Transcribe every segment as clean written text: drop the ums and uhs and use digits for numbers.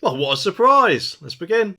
Well, what a surprise! Let's begin.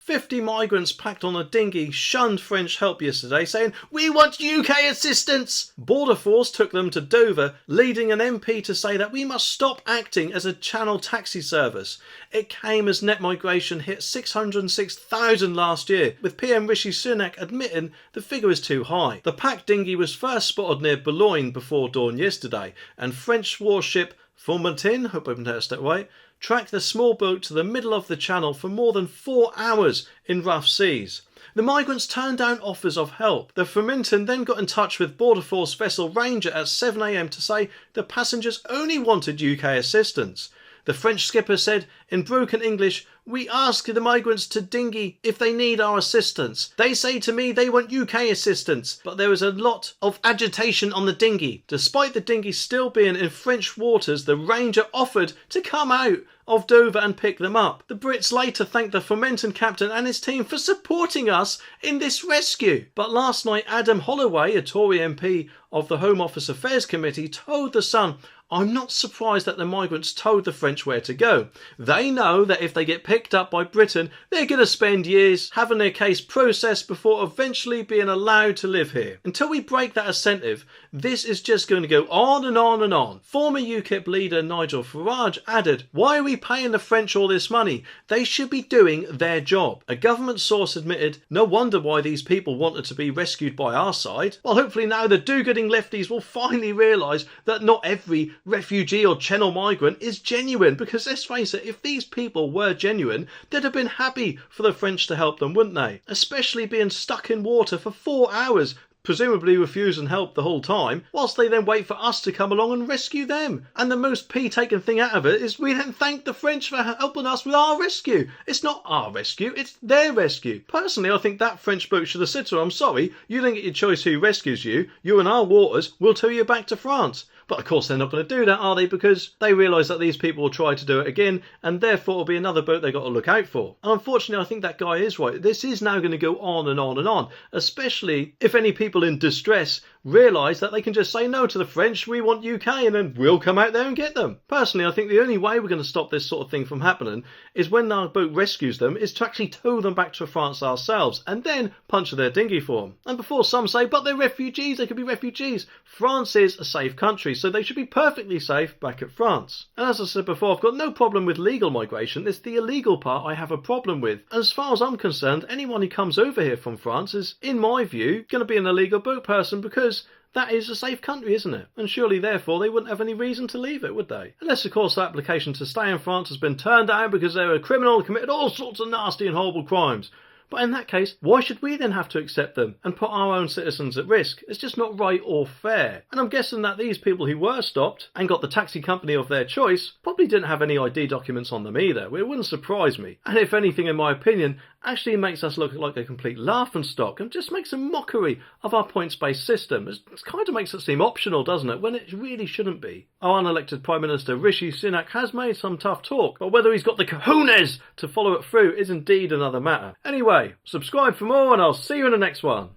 "50 migrants packed on a dinghy shunned French help yesterday, saying, 'We want UK assistance!' Border Force took them to Dover, leading an MP to say that we must stop acting as a channel taxi service. It came as net migration hit 606,000 last year, with PM Rishi Sunak admitting the figure is too high. The packed dinghy was first spotted near Boulogne before dawn yesterday, and French warship Formatin, hope I pronounced that right, tracked the small boat to the middle of the channel for more than 4 hours in rough seas. The migrants turned down offers of help. The Formenton then got in touch with Border Force vessel Ranger at 7 AM to say the passengers only wanted UK assistance. The French skipper said in broken English, 'We ask the migrants to dinghy if they need our assistance. They say to me they want UK assistance, but there is a lot of agitation on the dinghy.' Despite the dinghy still being in French waters, the Ranger offered to come out of Dover and pick them up. The Brits later thanked the Formenton captain and his team for supporting us in this rescue. But last night, Adam Holloway, a Tory MP of the Home Office Affairs Committee, told The Sun, 'I'm not surprised that the migrants told the French where to go. They know that if they get picked up by Britain, they're going to spend years having their case processed before eventually being allowed to live here. Until we break that incentive, this is just going to go on and on and on.' Former UKIP leader Nigel Farage added, 'Why are we paying the French all this money? They should be doing their job.' A government source admitted, 'No wonder why these people wanted to be rescued by our side.' Well, hopefully now the do-gooding lefties will finally realise that not every refugee or channel migrant is genuine, because let's face it, if these people were genuine, they'd have been happy for the French to help them, wouldn't they? Especially being stuck in water for 4 hours, presumably refusing help the whole time, whilst they then wait for us to come along and rescue them. And the most pea-taken thing out of it is we then thank the French for helping us with our rescue. It's not our rescue, it's their rescue. Personally, I think that French boat should have said to them, 'I'm sorry, you didn't get your choice who rescues you. You're in our waters, we'll tow you back to France.' But of course they're not going to do that, are they? Because they realise that these people will try to do it again, and therefore it'll be another boat they've got to look out for. And unfortunately, I think that guy is right. This is now going to go on and on and on, especially if any people in distress realise that they can just say no to the French, 'We want UK,' and then we'll come out there and get them. Personally, I think the only way we're going to stop this sort of thing from happening is when our boat rescues them, is to actually tow them back to France ourselves, and then puncture their dinghy for them. And before some say, 'But they're refugees, they could be refugees,' France is a safe country, so they should be perfectly safe back at France. And as I said before, I've got no problem with legal migration. It's the illegal part I have a problem with. And as far as I'm concerned, anyone who comes over here from France is, in my view, going to be an illegal boat person, because that is a safe country, isn't it? And surely, therefore, they wouldn't have any reason to leave it, would they? Unless, of course, the application to stay in France has been turned down because they're a criminal and committed all sorts of nasty and horrible crimes. But in that case, why should we then have to accept them and put our own citizens at risk? It's just not right or fair. And I'm guessing that these people who were stopped and got the taxi company of their choice probably didn't have any ID documents on them either. It wouldn't surprise me. And if anything, in my opinion, actually makes us look like a complete laughingstock and just makes a mockery of our points-based system. It kind of makes it seem optional, doesn't it, when it really shouldn't be. Our unelected Prime Minister Rishi Sunak has made some tough talk, but whether he's got the cojones to follow it through is indeed another matter. Anyway, subscribe for more and I'll see you in the next one.